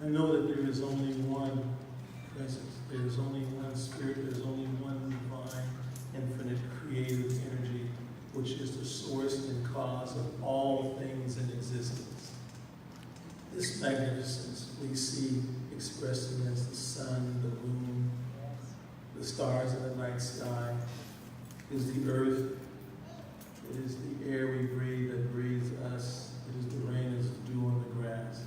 I know that there is only one presence, there is only one spirit, there is only one divine, infinite, creative energy, which is the source and cause of all things in existence. This magnificence we see expressing as the sun, the moon, the stars in the night sky, is the earth, it is the air we breathe that breathes us, it is the rain, it is the dew on the grass.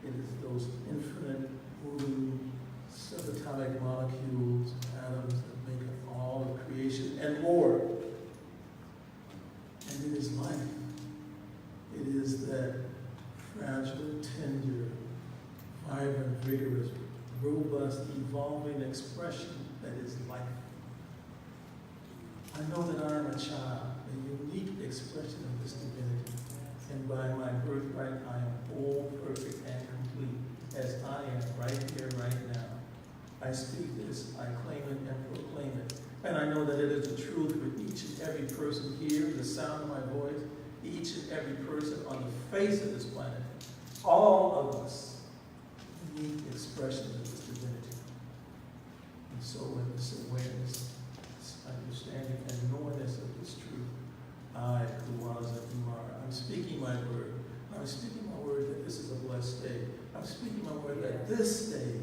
It is those infinite moving subatomic molecules, atoms that make up all of creation and more. And it is life. It is that fragile, tender, vibrant, vigorous, robust, evolving expression that is life. I know that I am a child, a unique expression of this divinity. And by my birthright, I am whole, perfect, and complete, as I am right here, right now. I speak this, I claim it, and proclaim it. And I know that it is the truth for each and every person here, the sound of my voice, each and every person on the face of this planet. All of us unique expressions of this divinity. And so with this awareness, this understanding, and knowingness of this truth, I, Kuwaza Kumara, I'm speaking my word. I'm speaking my word that this is a blessed day. I'm speaking my word that this day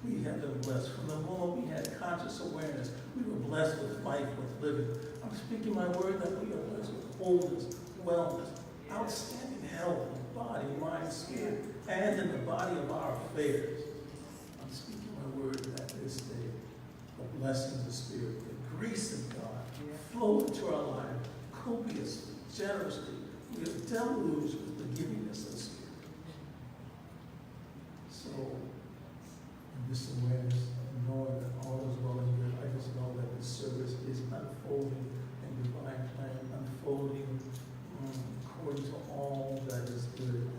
we have been blessed. From the moment we had conscious awareness, we were blessed with life, with living. I'm speaking my word that we are blessed with wholeness, wellness, outstanding health in body, mind, spirit, and in the body of our affairs. I'm speaking my word that this day, the blessings of spirit, the grace of God flow into our life copiously, generously. We are deluged with the givingness of spirit. So, in this awareness, knowing that all is well and good, I just know that this service is unfolding in divine plan, unfolding according to all that is good.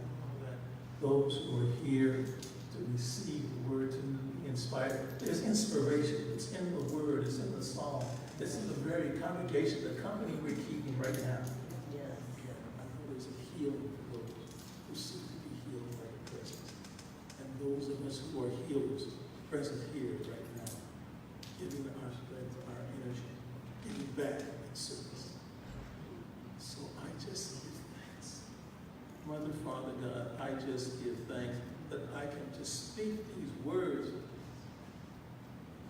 That those who are here to receive the word, to be inspired, there's inspiration. It's in the word, it's in the song, it's in the very congregation, the company we're keeping right now. I know there's a healing for those who seek to be healed by the presence. And those of us who are healers, present here right now, giving our strength, our energy, giving back in service. So I just give thanks. Mother, Father, God, I just give thanks that I can just speak these words,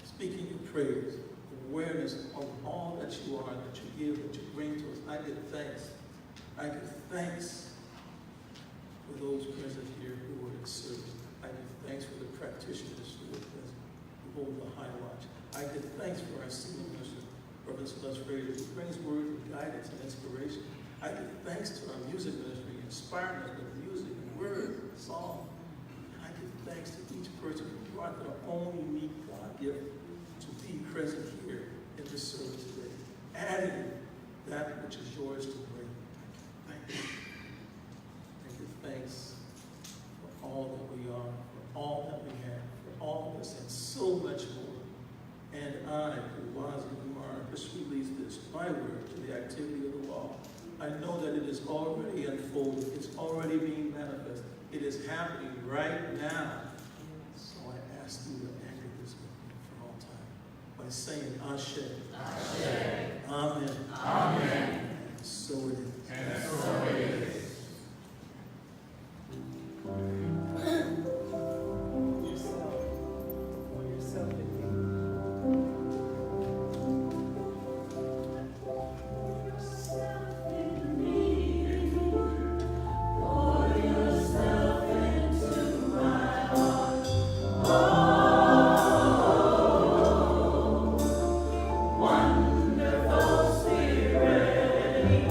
speaking your prayers, awareness of all that you are, that you give, that you bring to us. I give thanks. I give thanks for those present here who are in service. I give thanks for the practitioners who are present, who hold the high watch. I give thanks for our senior minister, Reverend Celeste Fraser, who brings word of guidance and inspiration. I give thanks to our music ministry, inspiring us with music, word, song. And I give thanks to each person who brought their own unique God gift to be present here in this service today, adding that which is yours to bring. Thank you. I give thanks for all that we are, for all that we have, for all this and so much more. And I, Kuwaza Kumara, just release this, my word, to the activity of the law. I know that it is already unfolded. It's already being manifested. It is happening right now. So I ask you to anchor this with me for all time by saying Ashe. Ashe. Amen. Amen. And so it is. And so it is. Wonderful Spirit,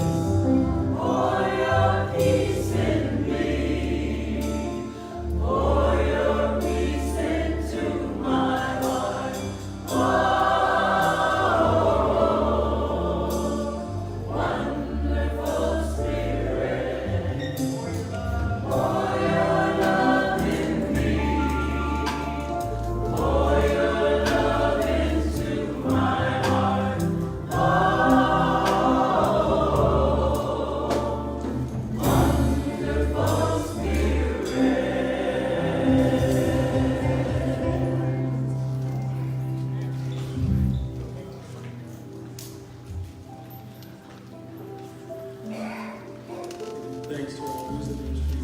thanks to our music ministry,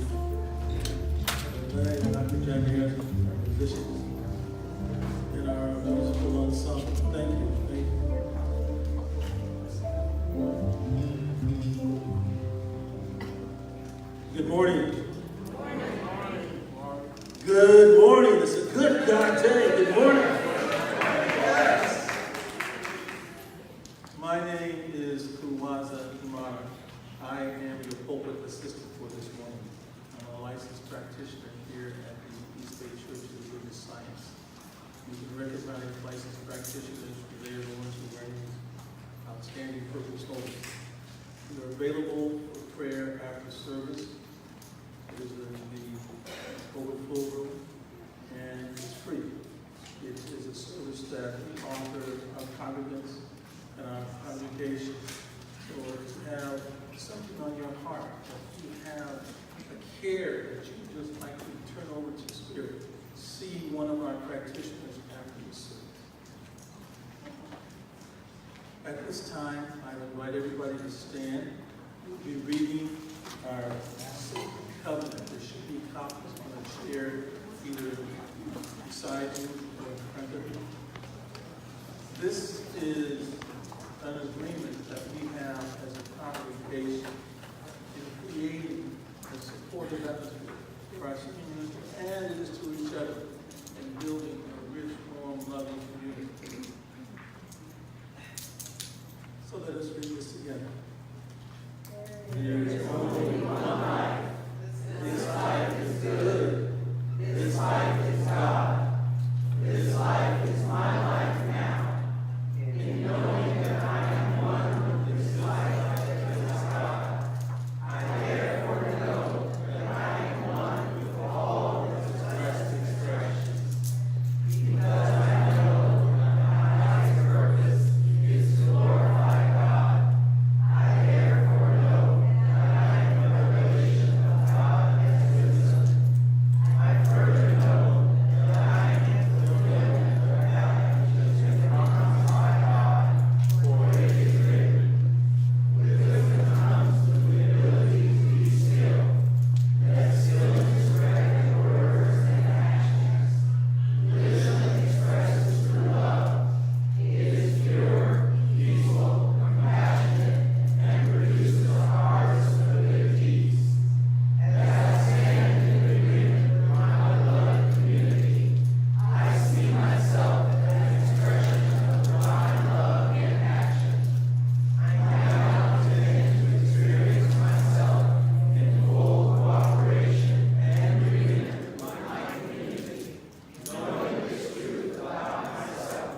Dr. Jack Harrison, our musicians, and our musical ensemble. Thank you. Thank you. Good morning. Good morning. It's a good God day. Good morning. Yes. My name is Kuwaza Kumar. I am your pulpit assistant for this morning. I'm a licensed practitioner here at the East Bay Church of Religious Science. You can recognize licensed practitioners. They are the ones who wear these outstanding purple slogans. You're available for prayer after service. It is in the overflow room, and it's free. It is a service that we offer our congregants and our congregation, or to have something on your heart, that you have a care that you just like to turn over to Spirit. See one of our practitioners after the service. At this time, I invite everybody to stand. We'll be reading our covenant. There should be copies on a chair, either beside you or in front of you. This is an agreement that we have as a congregation in creating a supportive atmosphere for our community, and it is to each other in building a rich, warm, loving community. So let us read this together. There is only one life. This life is good. This life is God. This life is my life now. In knowing that I am one with this life that is God, I therefore know that I am one with all its expressed expressions. Because I know that my life's purpose is to glorify God, I therefore know that I am a revelation of God as wisdom. I further know that I am the fulfillment of that which has been promised by God, for it is written, with wisdom comes the ability to be still, that stillness rests words and actions. Wisdom expresses through love. It is pure, peaceful, compassionate, and produces a harvest of good deeds. As I stand in agreement with my beloved community, I see myself as an expression of divine love in action. I now intend to experience myself in full cooperation and agreement with my community, knowing this truth about myself.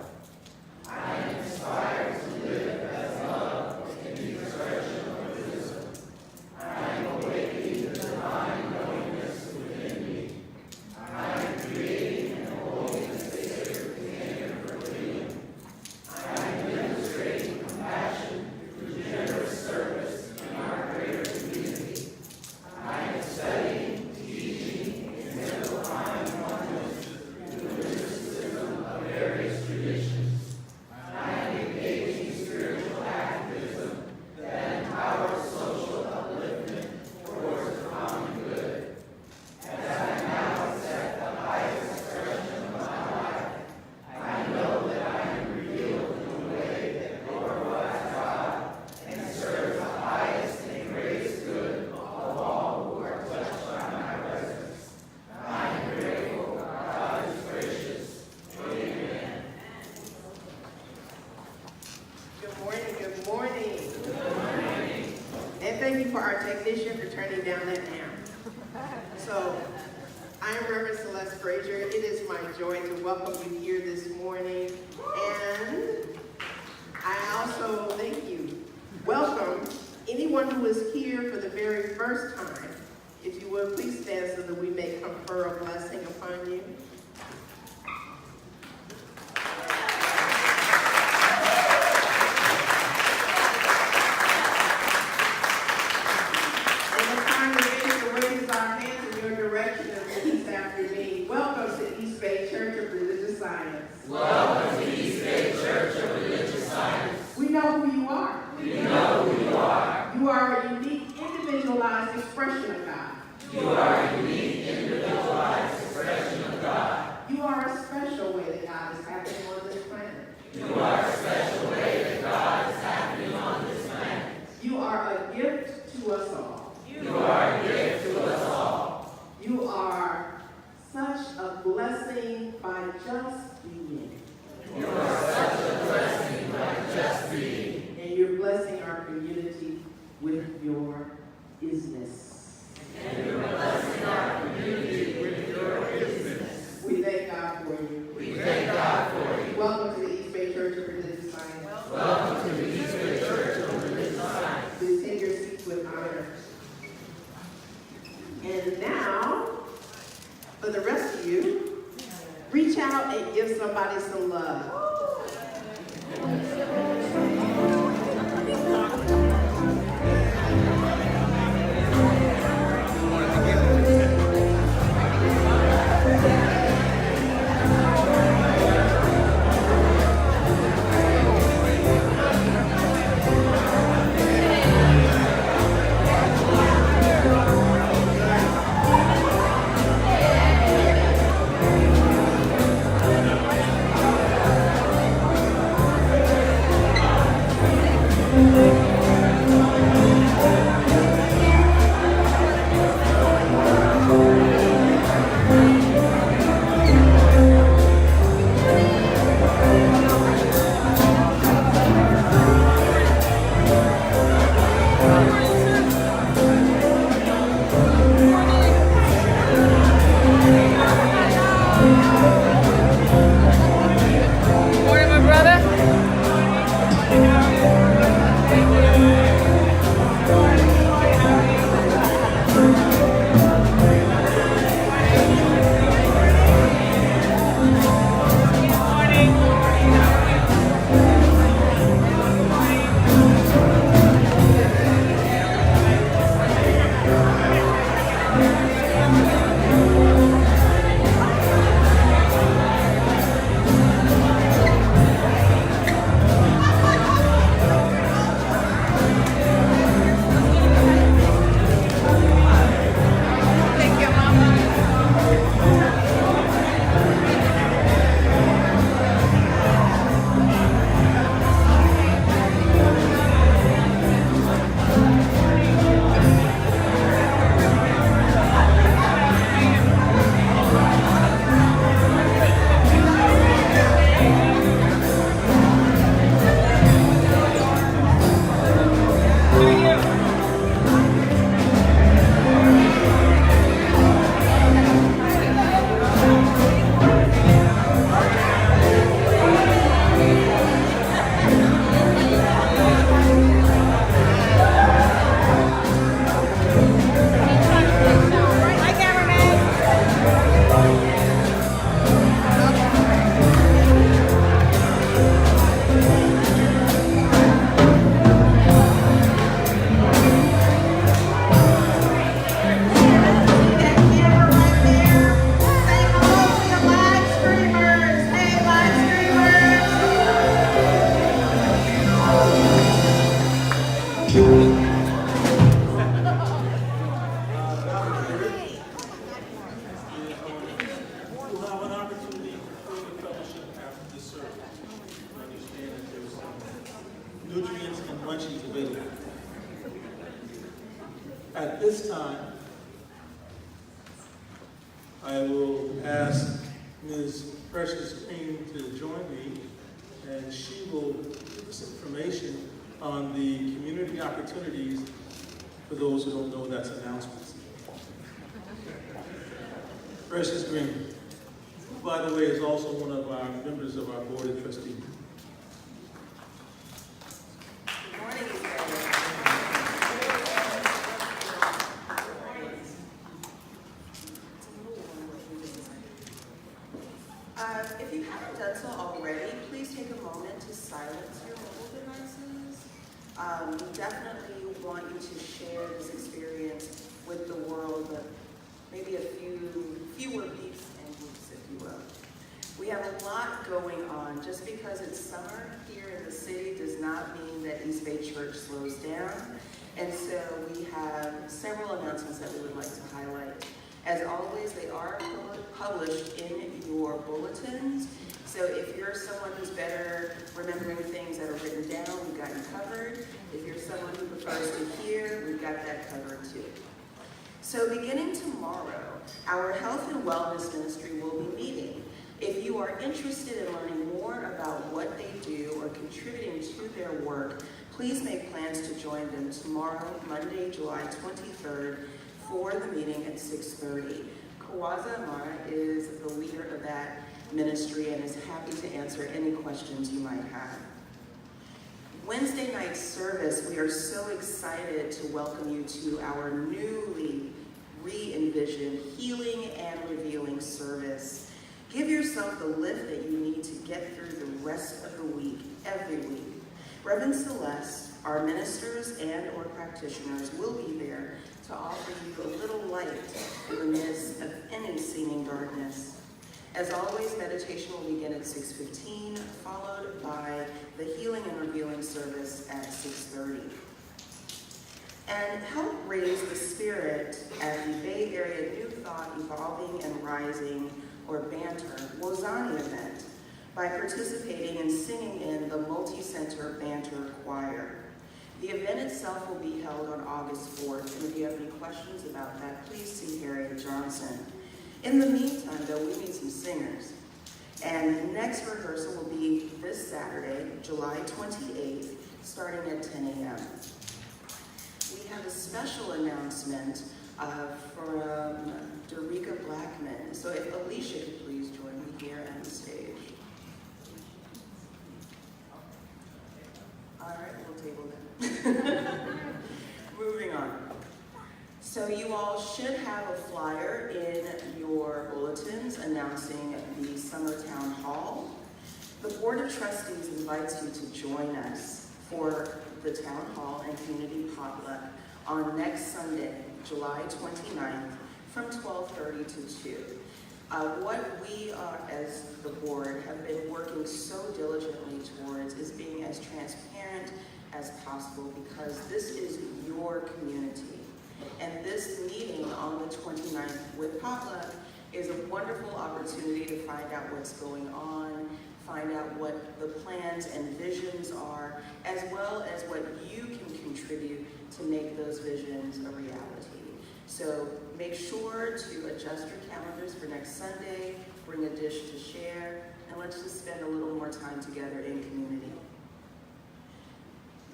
I am inspired to live as love in the expression of wisdom. I am awakening the divine knowingness within me. I am creating and holding a sacred container for freedom. I am demonstrating compassion through generous service in our greater community. I am studying, teaching, exemplifying oneness through the mysticism of various traditions. I am engaging spiritual activism that empowers social upliftment towards the common good. As I now accept the highest expression of my life, I know that I am revealed in a way that glorifies God and serves the highest and greatest good of all who are touched by my presence. I am grateful. God is gracious. Amen. Good morning, good morning. And thank you for our technician for turning down that amp. So, I am Reverend Celeste Frazier. It is my joy to welcome you here this morning. And I also thank you. Welcome anyone who is here for the very first time. If you will, please stand so that we may confer a blessing upon you. And the congregation raises our hands in your direction and repeats after me. Welcome to East Bay Church of Religious Science. Welcome to East Bay Church of Religious Science. We know who you are. We know who you are. You are a unique, individualized expression of God. You are a unique, individualized expression of God. You are a special way that God is happening on this planet. You are a special way that God is happening on this planet. You are a gift to us all. You are a gift to us all. You are such a blessing by just being. You are such a blessing by just being. And you're blessing our community with your isness. And you're blessing our community with your business. We thank God for you. We thank God for you. Welcome to the East Bay Church of Religious Science. Welcome to the East Bay Church of Religious Science. Please take your seats with honor. And now, for the rest of you, reach out and give somebody some love. nutrients and munchies available. At this time, I will ask Ms. Precious Green to join me, and she will give us information on the community opportunities for those who don't know that's announcements. Precious Green, who, by the way, is also one of our members of our Board of Trustees. Good morning, everybody. If you haven't done so already, please take a moment to silence your mobile devices. We definitely want you to share this experience with the world, but maybe fewer beeps and whoops, if you will. We have a lot going on. Just because it's summer here in the city does not mean that East Bay Church slows down. And so we have several announcements someone who's better remembering things that are written down, we've got you covered. If you're someone who prefers to hear, we've got that covered too. So beginning tomorrow, our health and wellness ministry will be meeting. If you are interested in learning more about what they do or contributing to their work, please make plans to join them tomorrow, Monday, July 23rd, for the meeting at 6:30. Kawaza Amara is the leader of that ministry and is happy to answer any questions you might have. Wednesday night service, we are so excited to welcome you to our newly re-envisioned Healing and Revealing service. Give yourself the lift that you need to get through the rest of the week, every week. Reverend Celeste, our ministers and or practitioners will be there to offer you a little light in the midst of any seeming darkness. As always, meditation will begin at 6:15, followed by the Healing and Revealing service at 6:30. And help raise the spirit at the Bay Area New Thought Evolving and Rising, or BANTER, Wozani event by participating and singing in the Multi-Center BANTER Choir. The event itself will be held on August 4th, and if you have any questions about that, please see Harriet Johnson. In the meantime, though, we need some singers. And the next rehearsal will be this Saturday, July 28th, starting at 10 a.m. We have a special announcement from Derica Blackman. So if Alicia could please join me here on the stage. All right, we'll table that. Moving on. So you all should have a flyer in your bulletins announcing the Summer Town Hall. The Board of Trustees invites you to join us for the Town Hall and Community Potluck on next Sunday, July 29th, from 12:30 to 2. What we as the board have been working so diligently towards is being as transparent as possible, because this is your community. And this meeting on the 29th with Potluck is a wonderful opportunity to find out what's going on, find out what the plans and visions are, as well as what you can contribute to make those visions a reality. So make sure to adjust your calendars for next Sunday, bring a dish to share, and let's just spend a little more time together in community.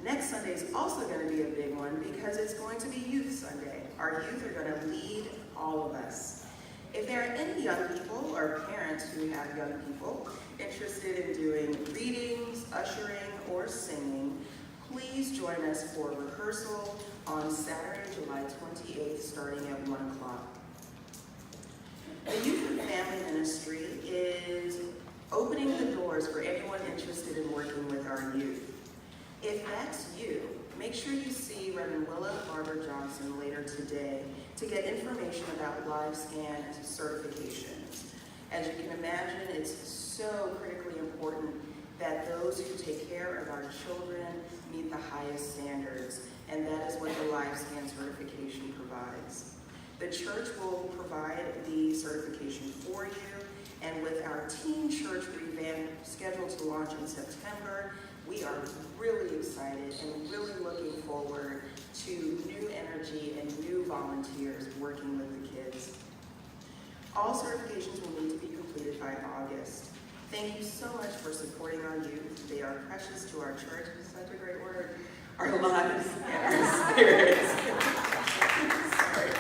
Next Sunday is also going to be a big one because it's going to be Youth Sunday. Our youth are going to lead all of us. If there are any young people or parents who have young people interested in doing readings, ushering, or singing, please join us for rehearsal on Saturday, July 28th, starting at 1 o'clock. The Youth and Family Ministry is opening the doors for anyone interested in working with our youth. If that's you, make sure you see Reverend Willa Barber Johnson later today to get information about LiveScan certifications. As you can imagine, it's so critically important that those who take care of our children meet the highest standards, and that is what the LiveScan certification provides. The church will provide the certification for you, and with our teen church revamp scheduled to launch in September, we are really excited and really looking forward to new energy and new volunteers working with the kids. All certifications will need to be completed by August. Thank you so much for supporting our youth. They are precious to our church, such a great word, our lives and our spirits. Sorry,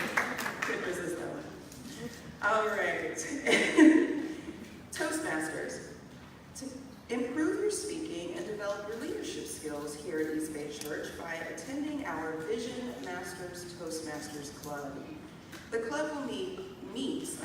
couldn't resist that one. All right. Toastmasters. To improve your speaking and develop your leadership skills here at East Bay Church by attending our Vision Masters Toastmasters Club. The club will meets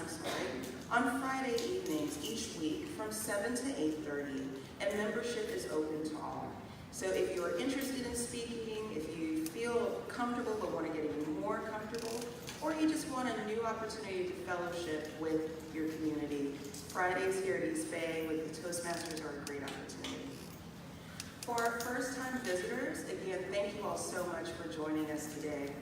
on Friday evenings each week from 7 to 8:30, and membership is open to all. So if you are interested in speaking, if you feel comfortable but want to get even more comfortable, or you just want a new opportunity to fellowship with your community, Fridays here at East Bay with the Toastmasters are a great opportunity. For our first-time visitors, again, thank you all so much for joining us today.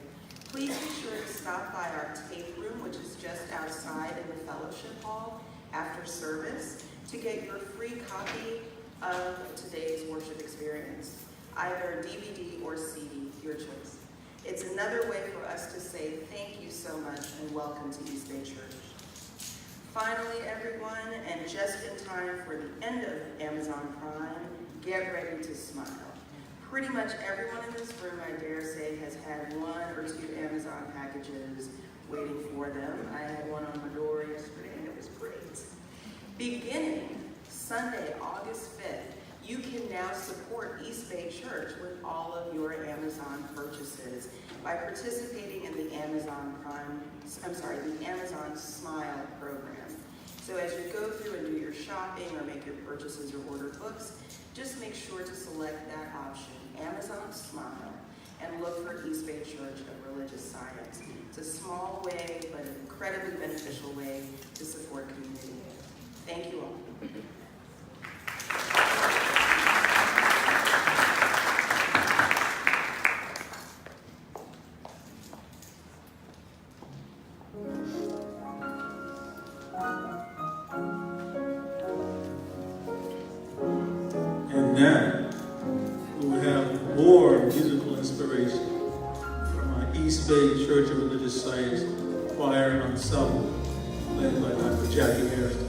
Please be sure to stop by our tape room, which is just outside in the fellowship hall after service, to get your free copy of today's worship experience, either DVD or CD, your choice. It's another way for us to say thank you so much and welcome to East Bay Church. Finally, everyone, and just in time for the end of Amazon Prime, get ready to smile. Pretty much everyone in this room, I dare say, has had 1 or 2 Amazon packages waiting for them. I had one on my door yesterday, and it was great. Beginning Sunday, August 5th, you can now support East Bay Church with all of your Amazon purchases by participating in the Amazon Smile program. So as you go through and do your shopping or make your purchases or order books, just make sure to select that option, Amazon Smile, and look for East Bay Church of Religious Science. It's a small way, but an incredibly beneficial way to support community. Thank you all. And now, we will have more musical inspiration from our East Bay Church of Religious Science choir ensemble, led by Dr. Jackie Harrison.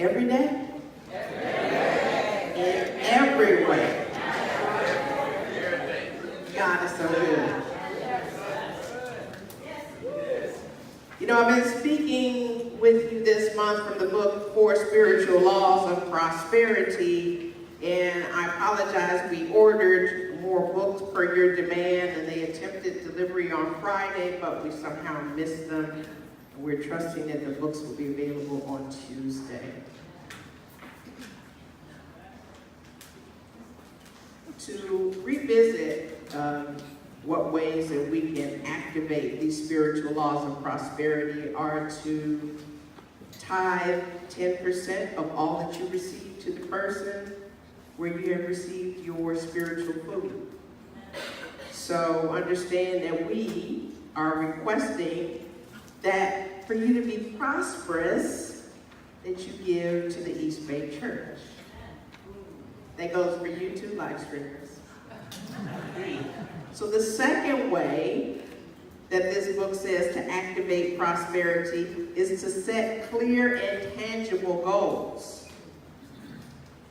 Every day? In every way. God is so good. You know, I've been speaking with you this month from the book, Four Spiritual Laws of Prosperity, and I apologize, we ordered more books per your demand, and they attempted delivery on Friday, but we somehow missed them. We're trusting that the books will be available on Tuesday. To revisit what ways that we can activate these spiritual laws of prosperity are to tithe 10% of all that you receive to the person where you have received your spiritual food. So understand that we are requesting that for you to be prosperous, that you give to the East Bay Church. That goes for you too, live streamers. So the second way that this book says to activate prosperity is to set clear and tangible goals.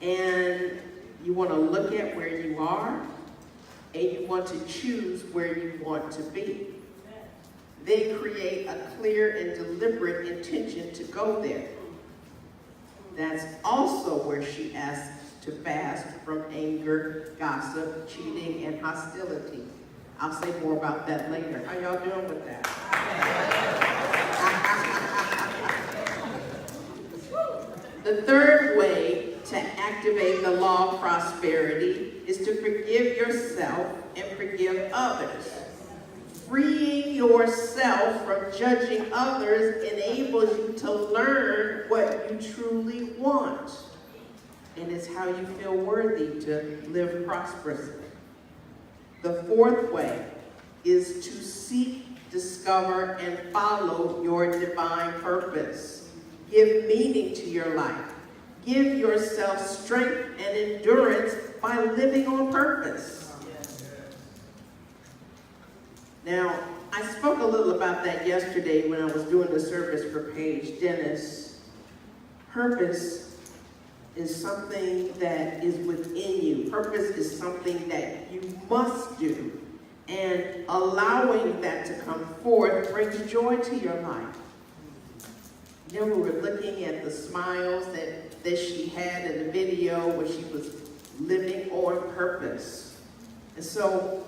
And you want to look at where you are, and you want to choose where you want to be. Then create a clear and deliberate intention to go there. That's also where she asks to fast from anger, gossip, cheating, and hostility. I'll say more about that later. How y'all doing with that? The third way to activate the law of prosperity is to forgive yourself and forgive others. Freeing yourself from judging others enables you to learn what you truly want. And it's how you feel worthy to live prosperously. The fourth way is to seek, discover, and follow your divine purpose. Give meaning to your life. Give yourself strength and endurance by living on purpose. Now, I spoke a little about that yesterday when I was doing the service for Paige Dennis. Purpose is something that is within you. Purpose is something that you must do. And allowing that to come forth brings joy to your life. You know, we were looking at the smiles that she had in the video where she was living on purpose. And so,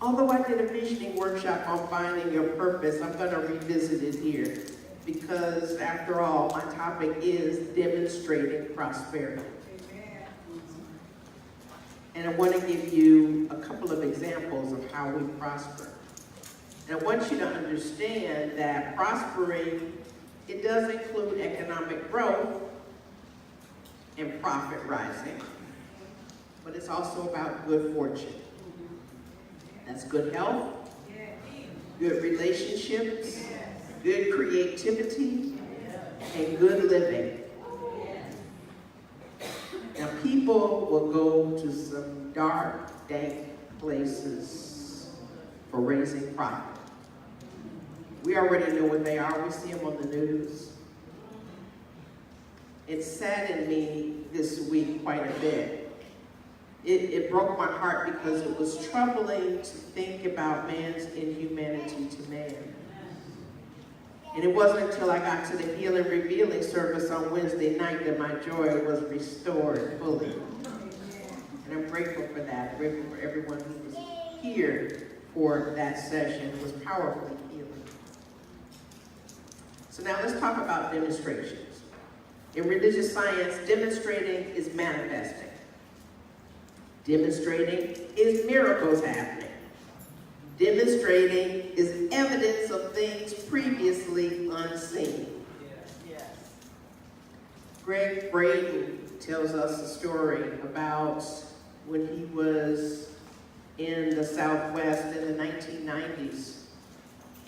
although I did a visioning workshop on finding your purpose, I'm going to revisit it here. Because after all, my topic is demonstrating prosperity. Amen. And I want to give you a couple of examples of how we prosper. And I want you to understand that prospering, it does include economic growth and profit rising, but it's also about good fortune. That's good health, good relationships, good creativity, and good living. Now, people will go to some dark, dank places for raising profit. We already know what they are. We see them on the news. It saddened me this week quite a bit. It broke my heart because it was troubling to think about man's inhumanity to man. And it wasn't until I got to the Healing Revealing service on Wednesday night that my joy was restored fully. And I'm grateful for that. I'm grateful for everyone who was here for that session. It was powerfully healing. So now let's talk about demonstrations. In religious science, demonstrating is manifesting. Demonstrating is miracles happening. Demonstrating is evidence of things previously unseen. Yes. Greg Braden tells us a story about when he was in the Southwest in the 1990s.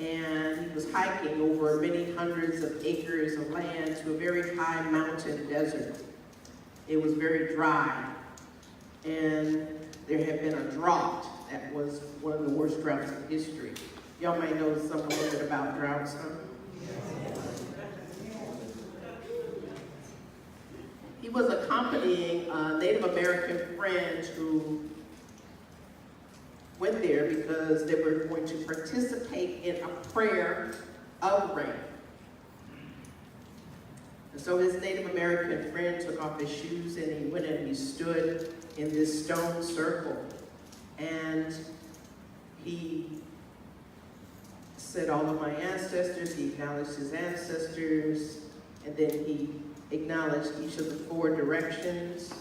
And he was hiking over many hundreds of acres of land to a very high mountain desert. It was very dry. And there had been a drought that was one of the worst droughts in history. Y'all may know a little bit about droughts, huh? was accompanying a Native American friend who went there because they were going to participate in a prayer of rain. And so his Native American friend took off his shoes and he went and he stood in this stone circle. And he said all of my ancestors, he acknowledged his ancestors, and then he acknowledged each of the 4 directions,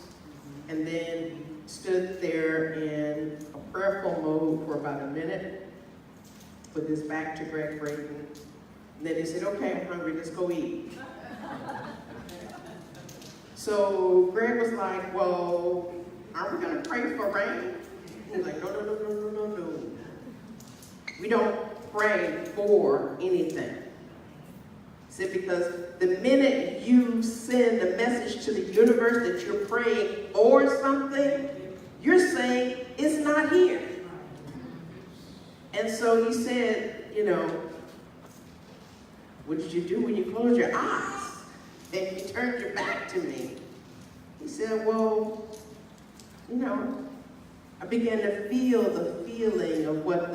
and then he stood there in a prayerful mode for about a minute with his back to Greg Brayton. And then he said, okay, I'm hungry, let's go eat. So Greg was like, well, aren't we gonna pray for rain? He was like, no. We don't pray for anything. He said, because the minute you send a message to the universe that you're praying for something, you're saying it's not here. And so he said, you know, what did you do when you closed your eyes and you turned your back to me? He said, well, you know, I began to feel the feeling of what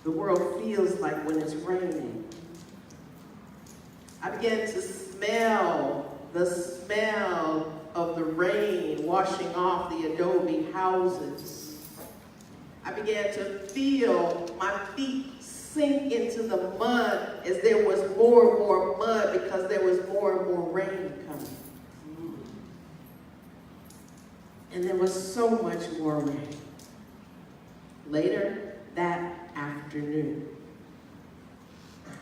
the world feels like when it's raining. I began to smell the smell of the rain washing off the adobe houses. I began to feel my feet sink into the mud as there was more and more mud because there was more and more rain coming. And there was so much more rain. Later that afternoon,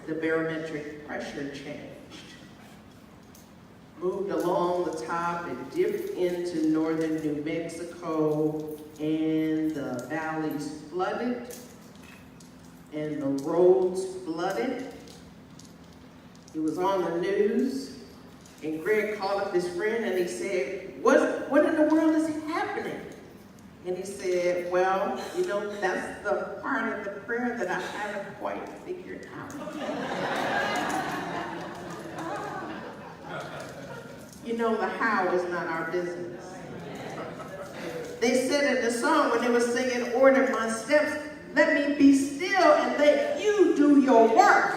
the barometric pressure changed, moved along the top and dipped into northern New Mexico, and the valleys flooded, and the roads flooded. It was on the news, and Greg called up his friend and he said, what in the world is happening? And he said, well, you know, that's the part of the prayer that I haven't quite figured out. You know, the how is not our business. They said in the song when they were singing, order my steps, let me be still and let you do your work.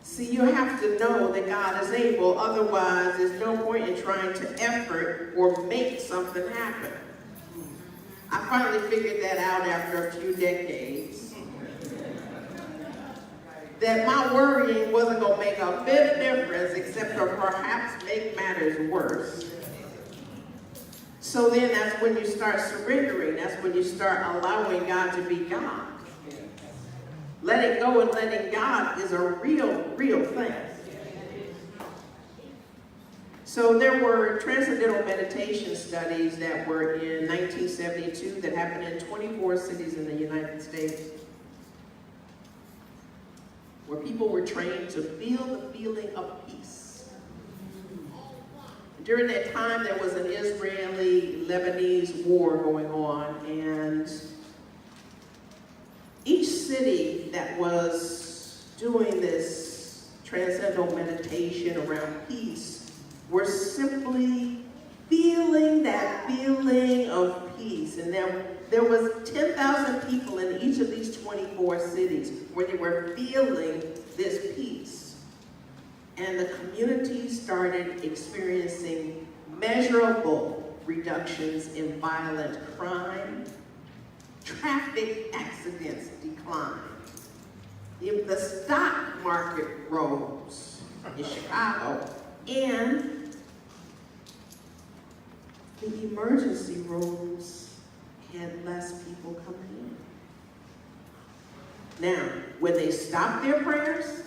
See, you have to know that God is able, otherwise there's no point in trying to effort or make something happen. I finally figured that out after a few decades. That my worrying wasn't going to make a bit of difference except for perhaps make matters worse. So then that's when you start surrendering. That's when you start allowing God to be God. Letting go and letting God is a real thing. So there were transcendental meditation studies that were in 1972 that happened in 24 cities in the United States, where people were trained to feel the feeling of peace. During that time, there was an Israeli-Lebanese war going on, and each city that was doing this transcendental meditation around peace were simply feeling that feeling of peace. And there was 10,000 people in each of these 24 cities where they were feeling this peace. And the community started experiencing measurable reductions in violent crime. Traffic accidents declined. The stock market rose in Chicago, and the emergency rooms had less people coming in. Now, when they stopped their prayers,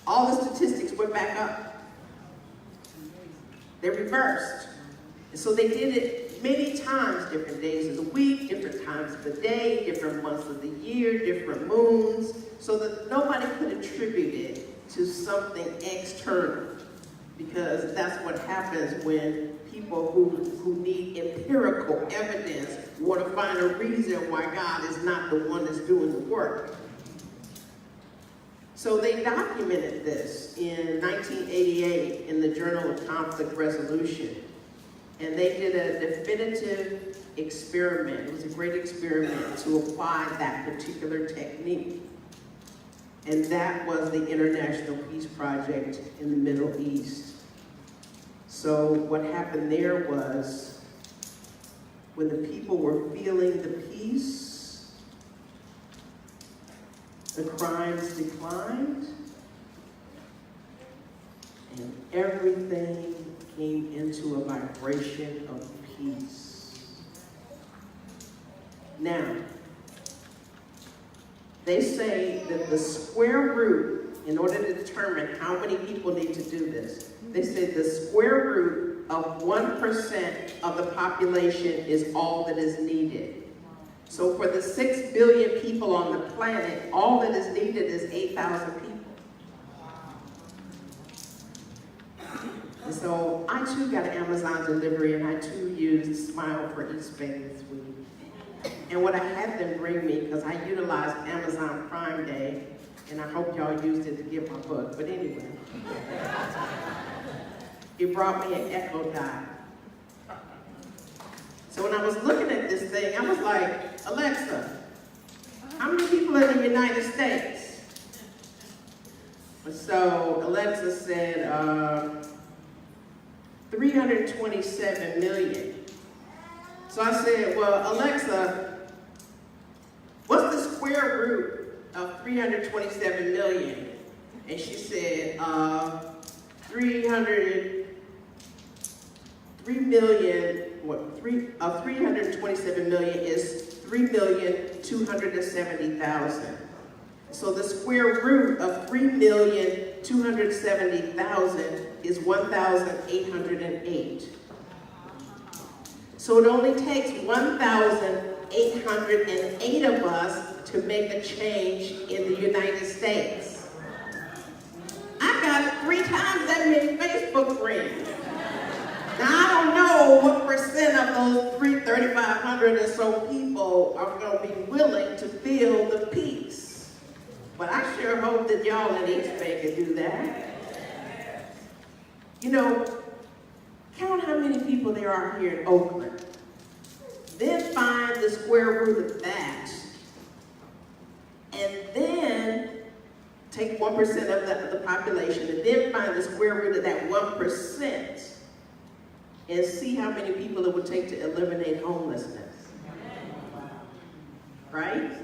all the statistics went back up. They reversed. And so they did it many times, different days of the week, different times of the day, different months of the year, different moons, so that nobody could attribute it to something external. Because that's what happens when people who need empirical evidence want to find a reason why God is not the one that's doing the work. So they documented this in 1988 in the Journal of Conflict Resolution. And they did a definitive experiment. It was a great experiment to apply that particular technique. And that was the International Peace Project in the Middle East. So what happened there was, when the people were feeling the peace, the crimes declined, and everything came into a vibration of peace. Now, they say that the square root, in order to determine how many people need to do this, they say the square root of 1% of the population is all that is needed. So for the 6 billion people on the planet, all that is needed is 8,000 people. And so I too got an Amazon delivery, and I too used Smile for East Bay this week. And what I had them bring me, because I utilized Amazon Prime Day, and I hope y'all used it to get my book, but anyway. It brought me an Echo Dot. So when I was looking at this thing, I was like, Alexa, how many people in the United States? And so Alexa said, 327 million. So I said, well, Alexa, what's the square root of 327 million? And she said, 327 million is 3,270,000. So the square root of 3,270,000 is 1,808. So it only takes 1,808 of us to make a change in the United States. I got 3 times that many Facebook friends. Now I don't know what percent of those 3,500 or so people are going to be willing to feel the peace. But I sure hope that y'all in East Bay can do that. You know, count how many people there are here in Oakland. Then find the square root of that. And then take 1% of the population, and then find the square root of that 1%. And see how many people it would take to eliminate homelessness. Right?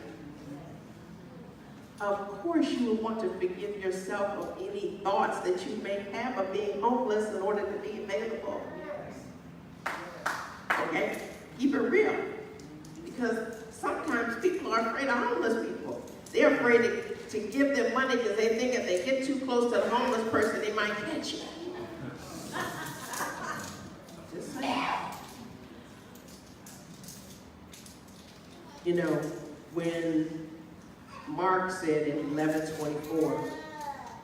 Of course you would want to forgive yourself of any thoughts that you may have of being homeless in order to be available. Okay? Keep it real. Because sometimes people are afraid of homeless people. They're afraid to give them money because they think if they get too close to the homeless person, they might catch you. Just saying. You know, when Mark said in 11:24,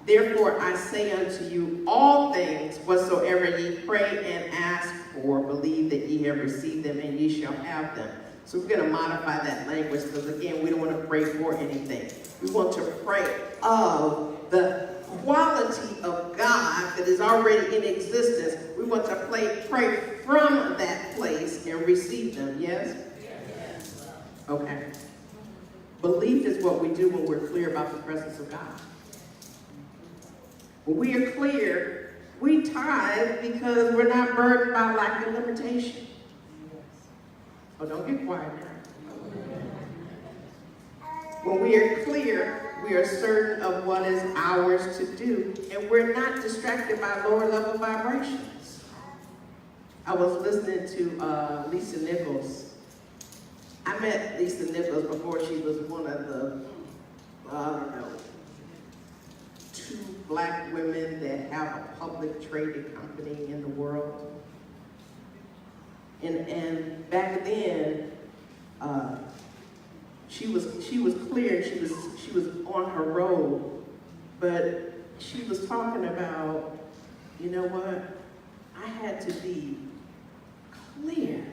therefore I say unto you, all things whatsoever ye pray and ask for, believe that ye have received them and ye shall have them. So we're going to modify that language because, again, we don't want to pray for anything. We want to pray of the quality of God that is already in existence. We want to pray from that place and receive them, yes? Yes. Okay. Belief is what we do when we're clear about the presence of God. When we are clear, we tithe because we're not burdened by lack and limitation. Oh, don't get quiet now. When we are clear, we are certain of what is ours to do, and we're not distracted by lower level vibrations. I was listening to Lisa Nichols. I met Lisa Nichols before she was one of the, 2 black women that have a public trading company in the world. And back then, she was clear. She was on her road, but she was talking about, you know what? I had to be clear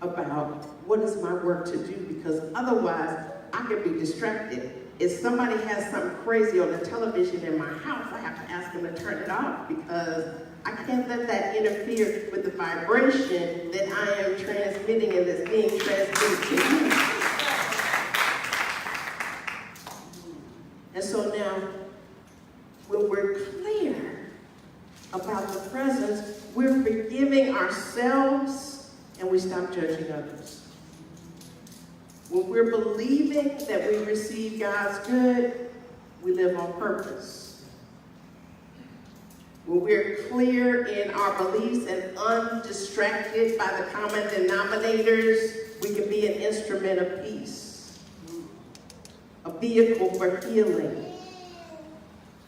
about what is my work to do, because otherwise I could be distracted if somebody has something crazy on the television in my house, I have to ask them to turn it off because I can't let that interfere with the vibration that I am transmitting and that's being transmitted to you. And so now, when we're clear about the presence, we're forgiving ourselves and we stop judging others. When we're believing that we receive God's good, we live on purpose. When we're clear in our beliefs and undistracted by the common denominators, we can be an instrument of peace, a vehicle for healing,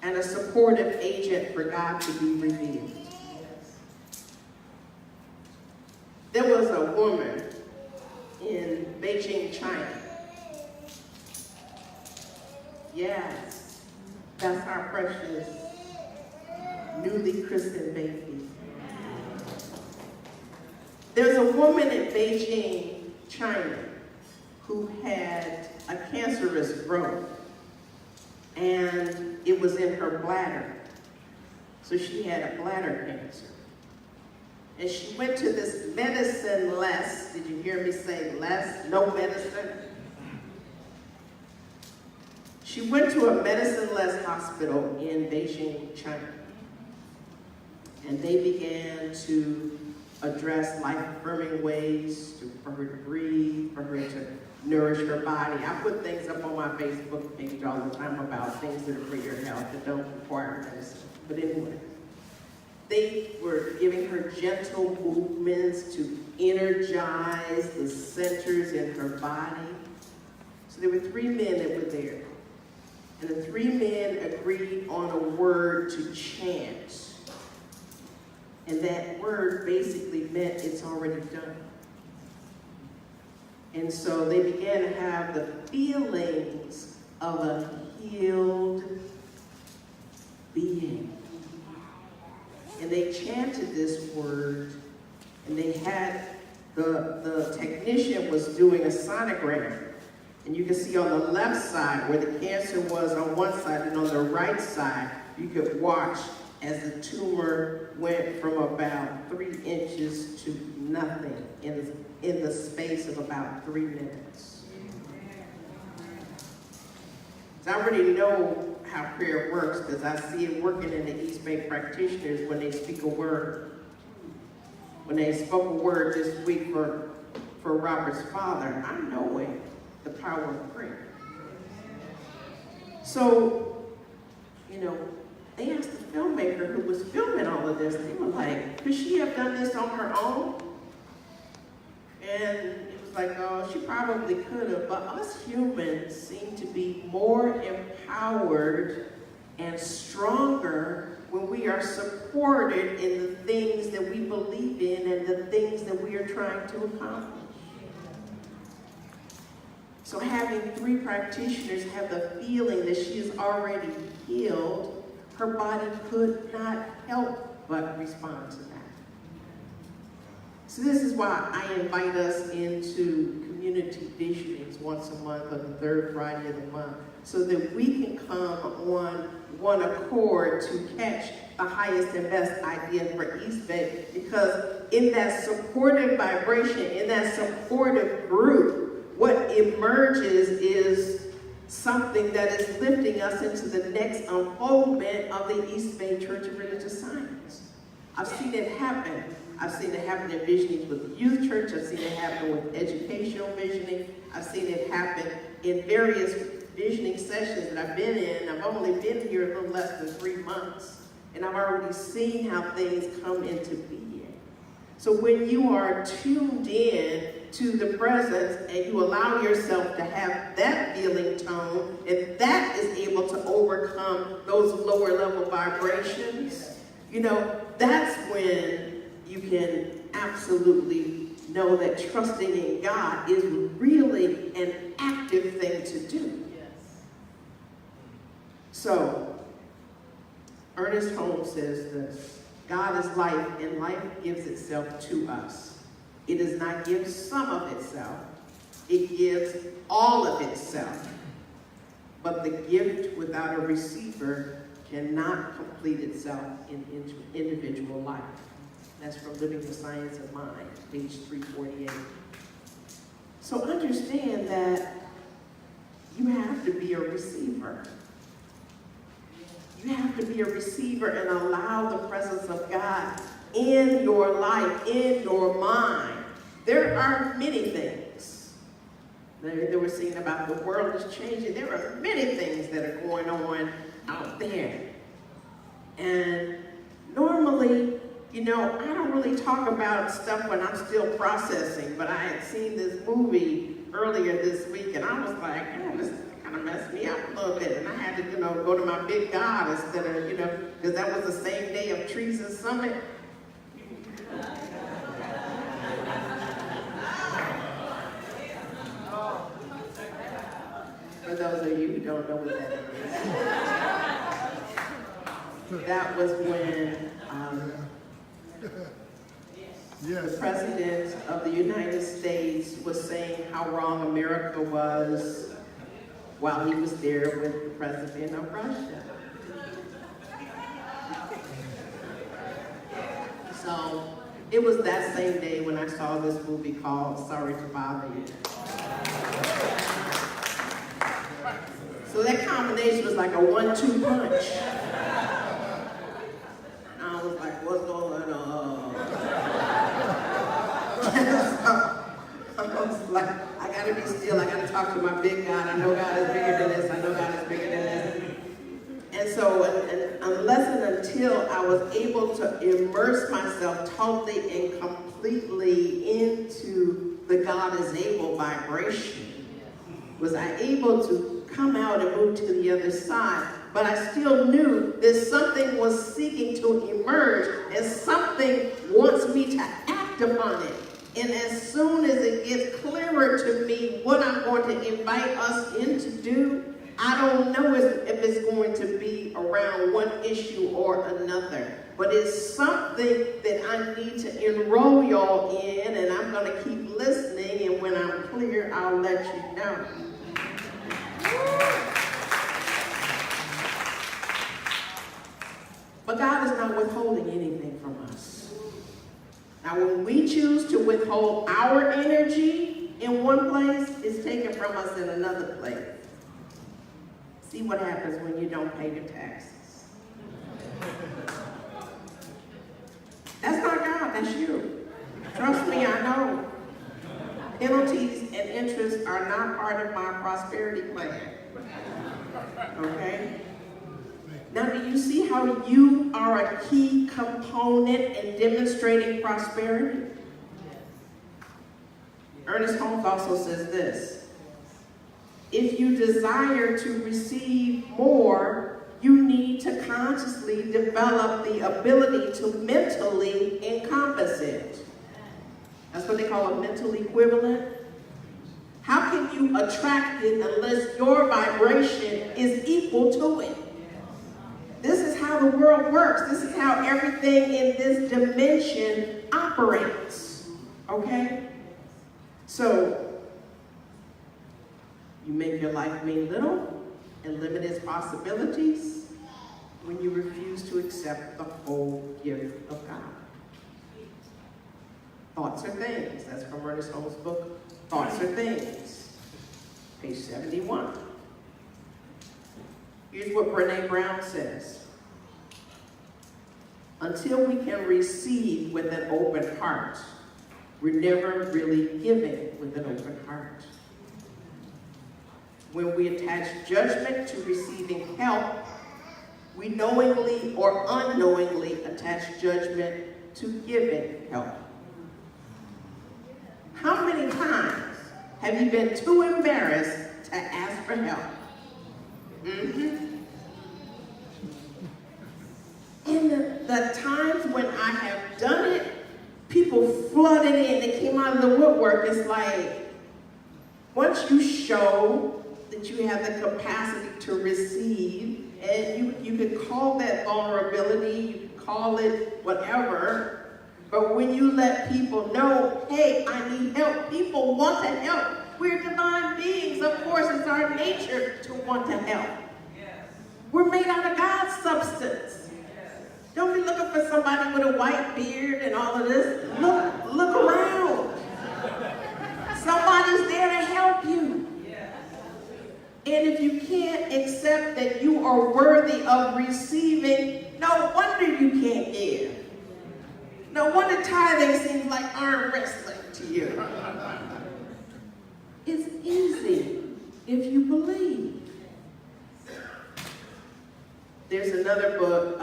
and a supportive agent for God to be revealed. There was a woman in Beijing, China. Yes, that's our precious newly christened baby. There's a woman in Beijing, China, who had a cancerous growth, and it was in her bladder. So she had a bladder cancer. And she went to this medicine-less, did you hear me say less? No medicine? She went to a medicine-less hospital in Beijing, China. And they began to address life-affirming ways for her to breathe, for her to nourish her body. I put things up on my Facebook page all the time about things that are for your health that don't require medicine. But anyway. They were giving her gentle movements to energize the centers in her body. So there were 3 men that were there. And the 3 men agreed on a word to chant. And that word basically meant it's already done. And so they began to have the feelings of a healed being. And they chanted this word, and they had, the technician was doing a sonogram. And you can see on the left side where the cancer was on one side, and on the right side, you could watch as the tumor went from about 3 inches to nothing in the space of about 3 minutes. So I already know how prayer works because I see it working in the East Bay practitioners when they speak a word. When they spoke a word this week for Robert's father, I know it, the power of prayer. So, they asked the filmmaker who was filming all of this, they were like, could she have done this on her own? And it was like, oh, she probably could have, but us humans seem to be more empowered and stronger when we are supported in the things that we believe in and the things that we are trying to accomplish. So having 3 practitioners have the feeling that she is already healed, her body could not help but respond to that. So this is why I invite us into community visionings once a month on the 3rd Friday of the month, so that we can come on one accord to catch the highest and best idea for East Bay. Because in that supportive vibration, in that supportive group, what emerges is something that is lifting us into the next unfoldment of the East Bay Church of Religious Science. I've seen it happen. I've seen it happen in visionings with the youth church. I've seen it happen with educational visioning. I've seen it happen in various visioning sessions that I've been in. I've only been here a little less than 3 months, and I've already seen how things come into being. So when you are tuned in to the presence and you allow yourself to have that feeling tone, and that is able to overcome those lower level vibrations, that's when you can absolutely know that trusting in God is really an active thing to do. Yes. So, Ernest Holmes says this: God is life, and life gives itself to us. It does not give some of itself. It gives all of itself. but the gift without a receiver cannot complete itself in individual life. That's from Living the Science of Mind, page 348. So understand that you have to be a receiver. You have to be a receiver and allow the presence of God in your life, in your mind. There are many things. They were saying about the world is changing. There are many things that are going on out there. And normally, you know, I don't really talk about stuff when I'm still processing, but I had seen this movie earlier this week, and I was like, oh, this kind of messed me up a little bit. And I had to, you know, go to my big God instead of, you know, because that was the same day of Treason Summit. For those of you who don't know what that is. That was when the President of the United States was saying how wrong America was while he was there with the President of Russia. So it was that same day when I saw this movie called Sorry to Bother You. So that combination was like a 1-2 punch. And I was like, what's going on? I was like, I gotta be still, I gotta talk to my big God. I know God is bigger than this, I know God is bigger than this. And so, unless and until I was able to immerse myself totally and completely into the God is able vibration, was I able to come out and move to the other side. But I still knew that something was seeking to emerge and something wants me to act upon it. And as soon as it gets clearer to me what I'm going to invite us in to do, I don't know if it's going to be around one issue or another. But it's something that I need to enroll y'all in, and I'm going to keep listening, and when I'm clear, I'll let you know. But God is not withholding anything from us. Now, when we choose to withhold our energy in one place, it's taken from us in another place. See what happens when you don't pay your taxes. That's not God, that's you. Trust me, I know. Penalties and interest are not part of my prosperity plan. Okay? Now, do you see how you are a key component in demonstrating prosperity? Ernest Holmes also says this: if you desire to receive more, you need to consciously develop the ability to mentally encompass it. That's what they call a mental equivalent. How can you attract it unless your vibration is equal to it? This is how the world works. This is how everything in this dimension operates. Okay? So, you make your life mean little and limit its possibilities when you refuse to accept the whole gift of God. Thoughts are things. That's from Ernest Holmes' book, Thoughts Are Things, page 71. Here's what Brené Brown says: until we can receive with an open heart, we're never really giving with an open heart. When we attach judgment to receiving help, we knowingly or unknowingly attach judgment to giving help. How many times have you been too embarrassed to ask for help? In the times when I have done it, people flooded in. They came out of the woodwork. It's like, once you show that you have the capacity to receive, and you could call that vulnerability, you could call it whatever, but when you let people know, hey, I need help, people want to help. We're divine beings. Of course, it's our nature to want to help. We're made out of God's substance. Don't be looking for somebody with a white beard and all of this. Look around. Somebody's there to help you. And if you can't accept that you are worthy of receiving, no wonder you can't give. No wonder tithing seems like arm wrestling to you. It's easy if you believe. There's another book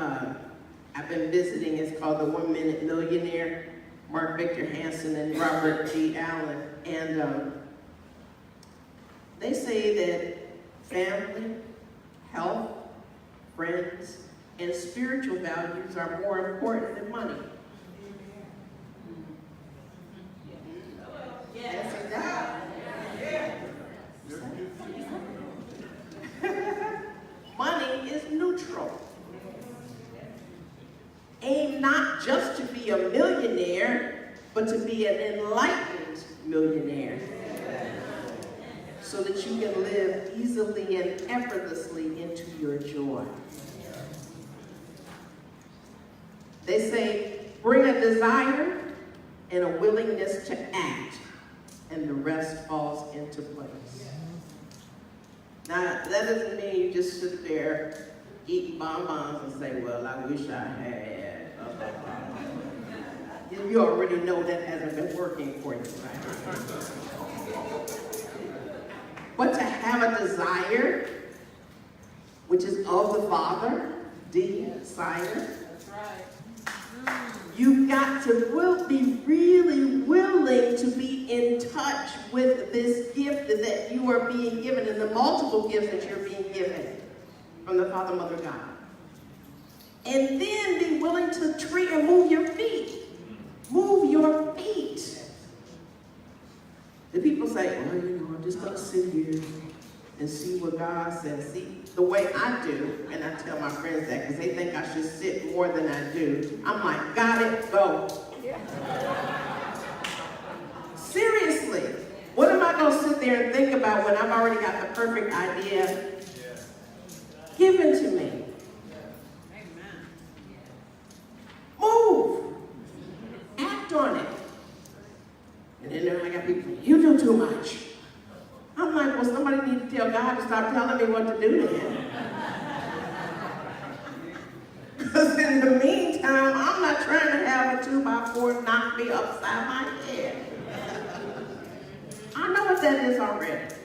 I've been visiting. It's called The 1 Minute Millionaire, Mark Victor Hansen and Robert G. Allen. And they say that family, health, friends, and spiritual values are more important than money. Yes, money is neutral. Aim not just to be a millionaire, but to be an enlightened millionaire. So that you can live easily and effortlessly into your joy. They say, bring a desire and a willingness to act, and the rest falls into place. Now, that doesn't mean you just sit there eating bonbons and say, well, I wish I had. You already know that hasn't been working for you, right? But to have a desire, which is of the Father, desire. That's right. You've got to be really willing to be in touch with this gift that you are being given and the multiple gifts that you're being given from the Father, Mother, God. And then be willing to treat and move your feet. Move your feet. The people say, well, I'm just going to sit here and see what God says. See, the way I do, and I tell my friends that because they think I should sit more than I do. I'm like, got it, go. Yeah. Seriously, what am I going to sit there and think about when I've already got the perfect idea given to me? Move. Act on it. And then I got people, you do too much. I'm like, well, somebody need to tell God to stop telling me what to do then. Because in the meantime, I'm not trying to have a 2x4 knock me upside my head. I know what that is already.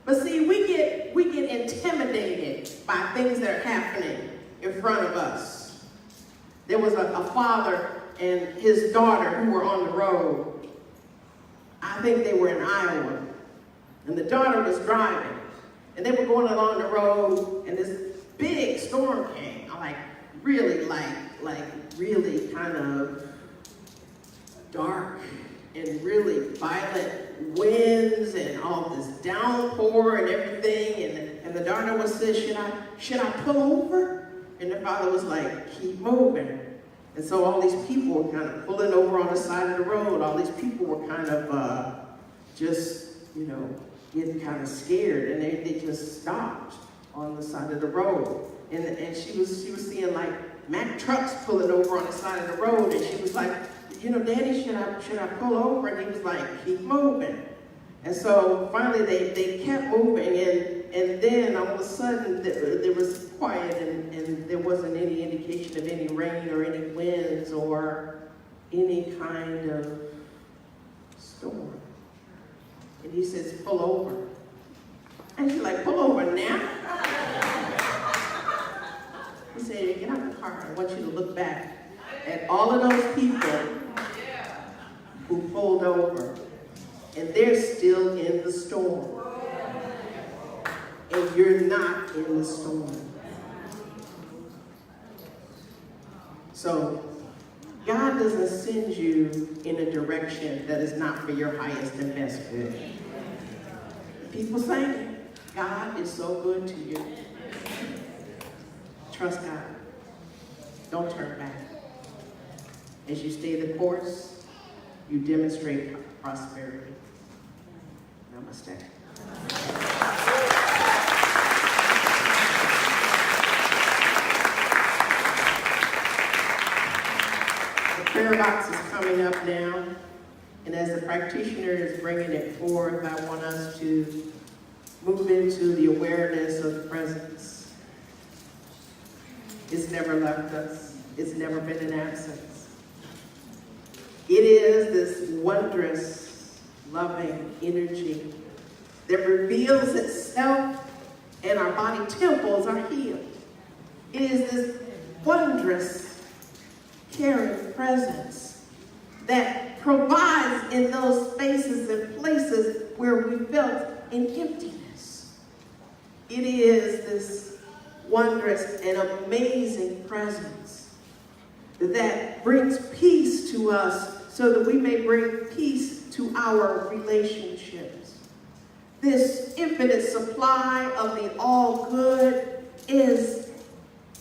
But see, we get intimidated by things that are happening in front of us. There was a father and his daughter who were on the road. I think they were in Iowa. And the daughter was driving. And they were going along the road, and this big storm came. Really kind of dark and really violent winds and all this downpour and everything. And the daughter was saying, should I pull over? And the father was like, keep moving. And so all these people were kind of pulling over on the side of the road. All these people were kind of getting kind of scared. And they just stopped on the side of the road. And she was seeing like Mack trucks pulling over on the side of the road. And she was like, Daddy, should I pull over? And he was like, keep moving. And so finally they kept moving. And then all of a sudden there was quiet and there wasn't any indication of any rain or any winds or any kind of storm. And he says, pull over. And she's like, pull over now? He said, get out of the car. I want you to look back at all of those people who pulled over. And they're still in the storm. And you're not in the storm. So, God doesn't send you in a direction that is not for your highest and best good. People say, God is so good to you. Trust God. Don't turn back. As you stay the course, you demonstrate prosperity. Namaste. The prayer box is coming up now, and as the practitioner is bringing it forth, I want us to move into the awareness of the presence. It's never left us. It's never been an absence. It is this wondrous, loving energy that reveals itself, and our body temples are healed. It is this wondrous, caring presence that provides in those spaces and places where we felt an emptiness. It is this wondrous and amazing presence that brings peace to us so that we may bring peace to our relationships. This infinite supply of the all good is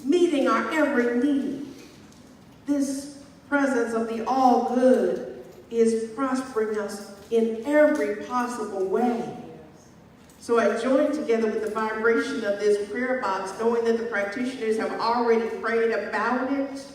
meeting our every need. This presence of the all good is prospering us in every possible way. So I join together with the vibration of this prayer box, knowing that the practitioners have already prayed about it.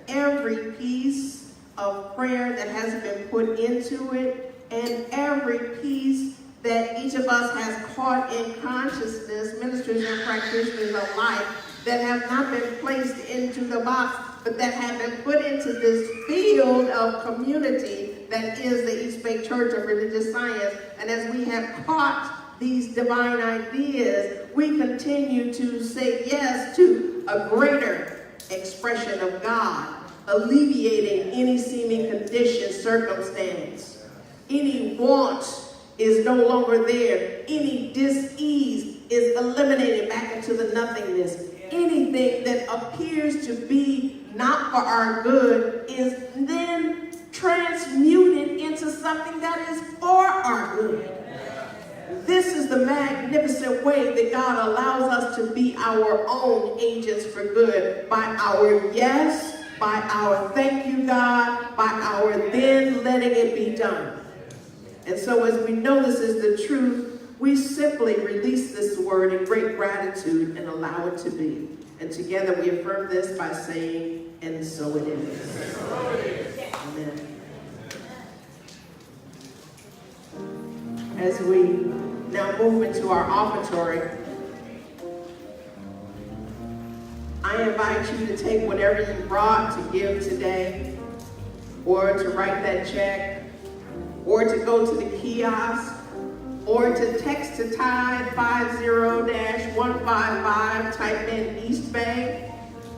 Every piece of prayer that has been put into it, and every piece that each of us has caught in consciousness, ministers and practitioners alike, that have not been placed into the box, but that have been put into this field of community that is the East Bay Church of Religious Science. And as we have caught these divine ideas, we continue to say yes to a greater expression of God, alleviating any seeming condition, circumstance. Any want is no longer there. Any dis-ease is eliminated back into the nothingness. Anything that appears to be not for our good is then transmuted into something that is for our good. This is the magnificent way that God allows us to be our own agents for good, by our yes, by our thank you, God, by our then letting it be done. And so as we know this is the truth, we simply release this word in great gratitude and allow it to be. And together we affirm this by saying, and so it is. Amen. As we now move into our offertory, I invite you to take whatever you brought to give today, or to write that check, or to go to the kiosk, or to text to Tide 50-155, type in East Bay.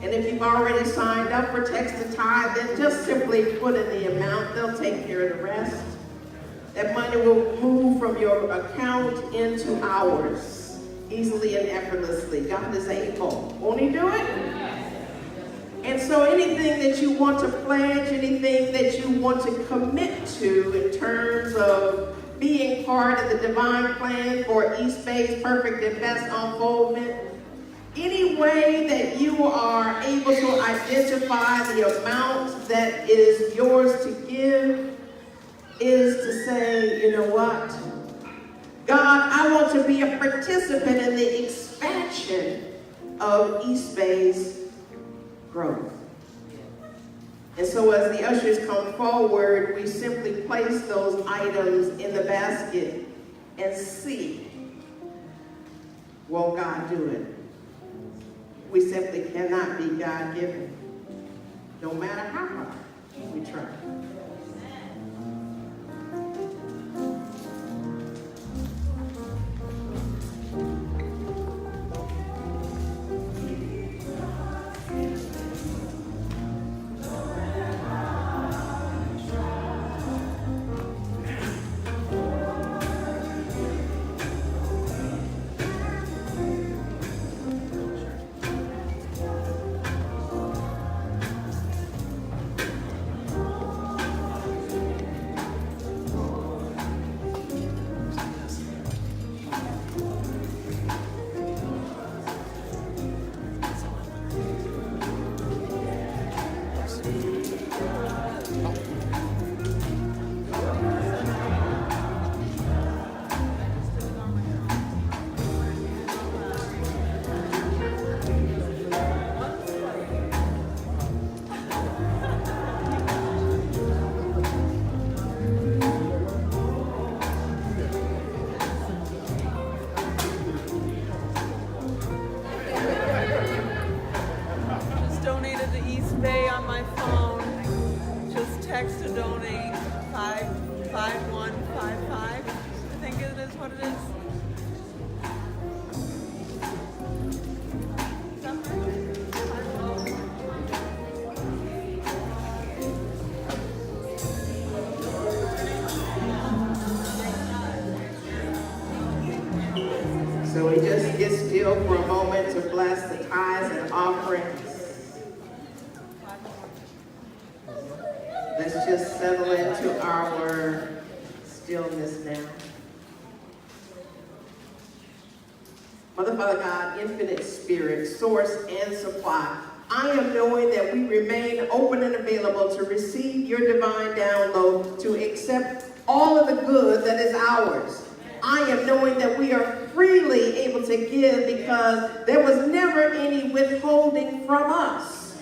And if you've already signed up for Text to Tide, then just simply put in the amount. They'll take care of the rest. That money will move from your account into ours, easily and effortlessly. God is able. Won't he do it? And so anything that you want to pledge, anything that you want to commit to in terms of being part of the divine plan for East Bay's perfect and best unfoldment, any way that you are able to identify the amount that is yours to give is to say, you know what? God, I want to be a participant in the expansion of East Bay's growth. And so as the ushers come forward, we simply place those items in the basket and see, will God do it? We simply cannot be God-given, no matter how hard we try. text to donate 55155. I think it is what it is. Is that right? So we just get still for a moment to bless the tithes and offerings. Let's just settle into our stillness now. Mother, Father God, infinite spirit, source and supply, I am knowing that we remain open and available to receive your divine download, to accept all of the good that is ours. I am knowing that we are freely able to give because there was never any withholding from us.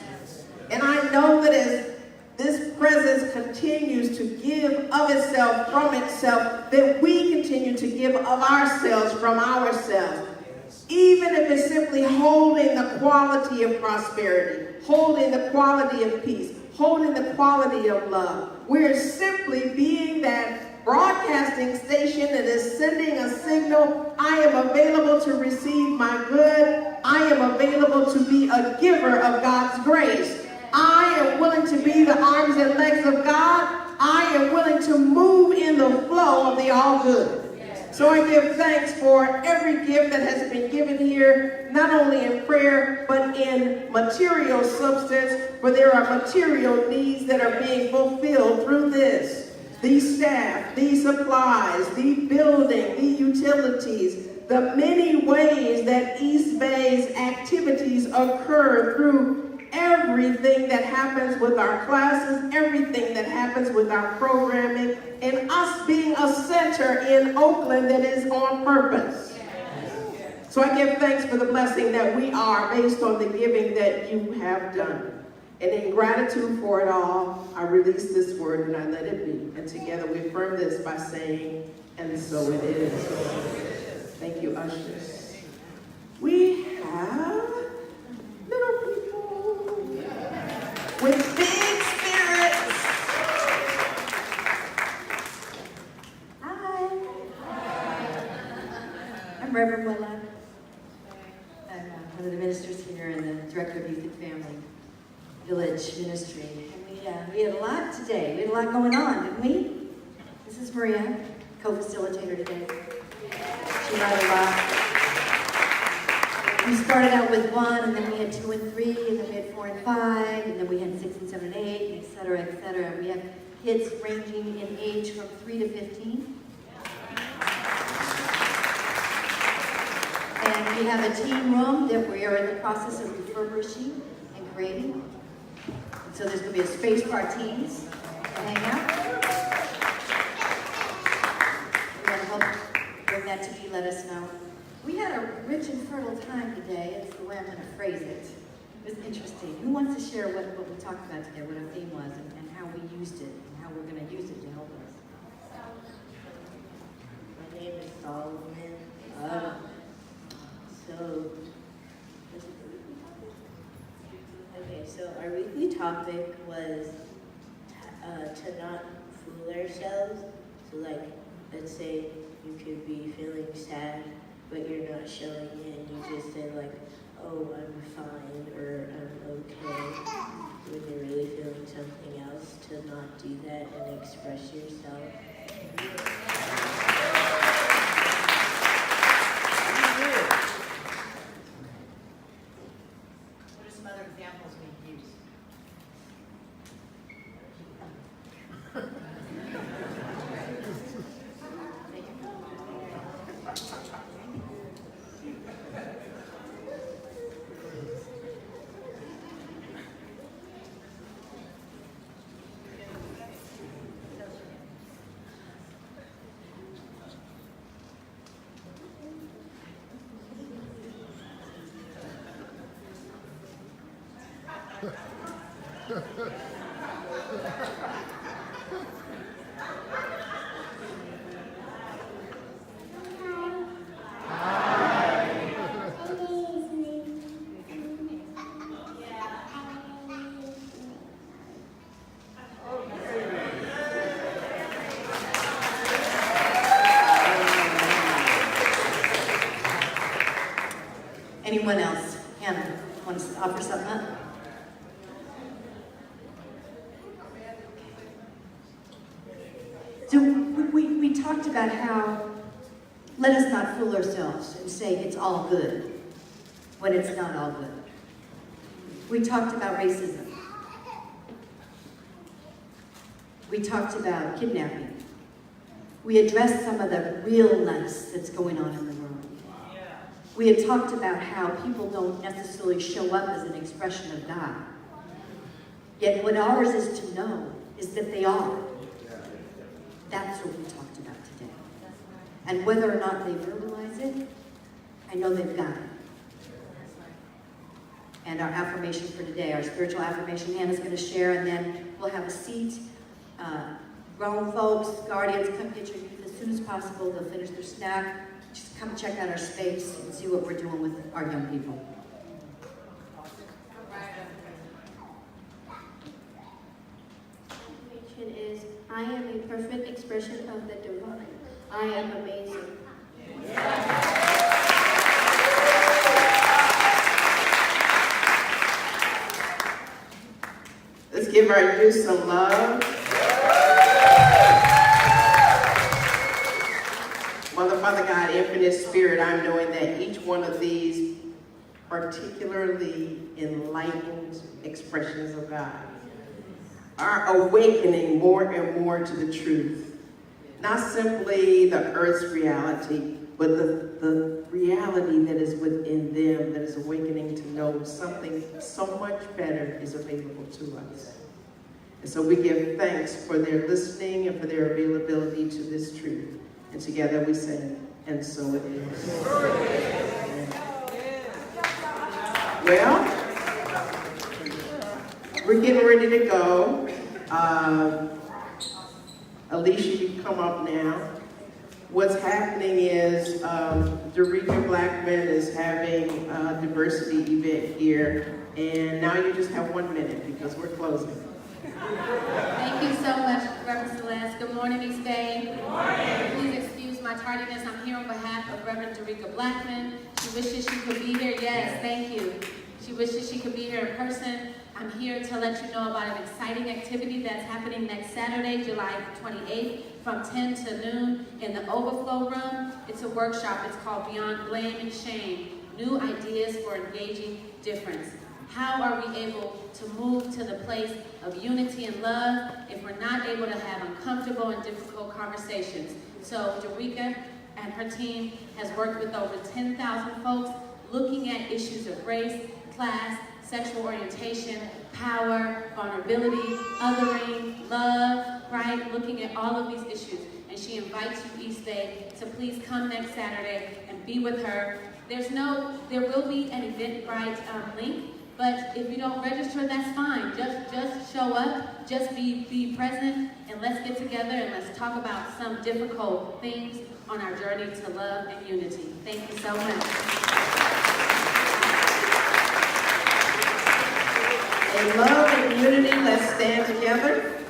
And I know that as this presence continues to give of itself, from itself, that we continue to give of ourselves, from ourselves. Even if it's simply holding the quality of prosperity, holding the quality of peace, holding the quality of love. We're simply being that broadcasting station that is sending a signal. I am available to receive my good. I am available to be a giver of God's grace. I am willing to be the arms and legs of God. I am willing to move in the flow of the all good. So I give thanks for every gift that has been given here, not only in prayer, but in material substance, for there are material needs that are being fulfilled through this. These staff, these supplies, the building, the utilities, the many ways that East Bay's activities occur through everything that happens with our classes, everything that happens with our programming, and us being a center in Oakland that is on purpose. So I give thanks for the blessing that we are based on the giving that you have done. And in gratitude for it all, I release this word and I let it be. And together we affirm this by saying, and so it is. Thank you, ushers. We have little people with big spirits. Hi. I'm Reverend Willa. I'm one of the ministers here and the director of Youth and Family Village Ministry. And we had a lot today. We had a lot going on, didn't we? This is Maria, co-facilitator today. She brought a lot. We started out with 1, and then we had 2 and 3, and then we had 4 and 5, and then we had 6 and 7 and 8, et cetera, et cetera. We have kids ranging in age from 3 to 15. And we have a team room that we are in the process of refurbishing and creating. And so there's going to be a space for our teens to hang out. We're going to help bring that to you, let us know. We had a rich and fertile time today. It's the way I'm going to phrase it. It was interesting. Who wants to share what we talked about today, what our theme was, and how we used it, and how we're going to use it to help us? My name is Solomon. So our weekly topic was to not fool ourselves. So like, let's say you could be feeling sad, but you're not showing it, and you just say like, oh, I'm fine, or I'm okay, when you're really feeling something else, to not do that and express yourself. What are some other examples we can use? Hannah, want to offer something up? So we talked about how let us not fool ourselves and say it's all good when it's not all good. We talked about racism. We talked about kidnapping. We addressed some of the realness that's going on in the world. We had talked about how people don't necessarily show up as an expression of God. Yet what ours is to know is that they are. That's what we talked about today. And whether or not they verbalize it, I know they've got it. And our affirmation for today, our spiritual affirmation, Hannah's going to share, and then we'll have a seat. Grown folks, guardians, come get your youth as soon as possible. They'll finish their snack. Just come check out our space and see what we're doing with our young people. Affirmation is, I am a perfect expression of the divine. I am amazing. Let's give our youth some love. Mother, Father God, Infinite Spirit, I'm knowing that each one of these particularly enlightened expressions of God are awakening more and more to the truth. Not simply the earth's reality, but the reality that is within them that is awakening to know something so much better is available to us. And so we give thanks for their listening and for their availability to this truth. And together we say, and so it is. Well, we're getting ready to go. Alicia, you can come up now. What's happening is Dereka Blackman is having a diversity event here, and now you just have 1 minute because we're closing. Thank you so much, Reverend Celeste. Good morning, East Bay. Good morning. Please excuse my tardiness. I'm here on behalf of Reverend Dereka Blackman. She wishes she could be here. Yes, thank you. She wishes she could be here in person. I'm here to let you know about an exciting activity that's happening next Saturday, July 28th, from 10 to noon in the Overflow Room. It's a workshop. It's called Beyond Blame and Shame, New Ideas for Engaging Difference. How are we able to move to the place of unity and love if we're not able to have uncomfortable and difficult conversations? So Dereka and her team has worked with over 10,000 folks looking at issues of race, class, sexual orientation, power, vulnerability, othering, love, right? Looking at all of these issues. And she invites you, East Bay, to please come next Saturday and be with her. There will be an Eventbrite link, but if you don't register, that's fine. Just show up, just be present, and let's get together and let's talk about some difficult things on our journey to love and unity. Thank you so much. In love and unity, let's stand together.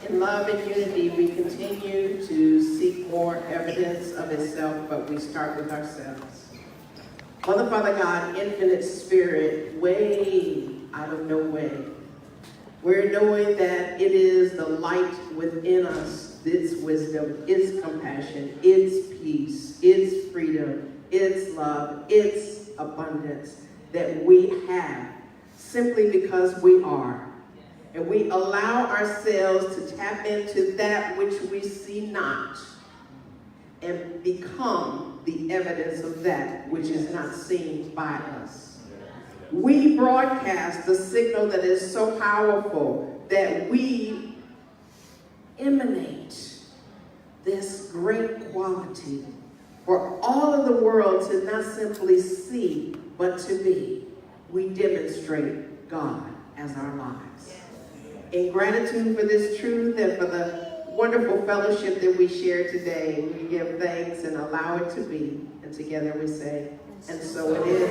In love and unity, we continue to seek more evidence of itself, but we start with ourselves. Mother, Father God, Infinite Spirit, way out of no way, we're knowing that it is the light within us, its wisdom, its compassion, its peace, its freedom, its love, its abundance that we have simply because we are. And we allow ourselves to tap into that which we see not and become the evidence of that which is not seen by us. We broadcast the signal that is so powerful that we emanate this great quality for all of the world to not simply see, but to be. We demonstrate God as our lives. In gratitude for this truth and for the wonderful fellowship that we share today, we give thanks and allow it to be. And together we say, and so it is.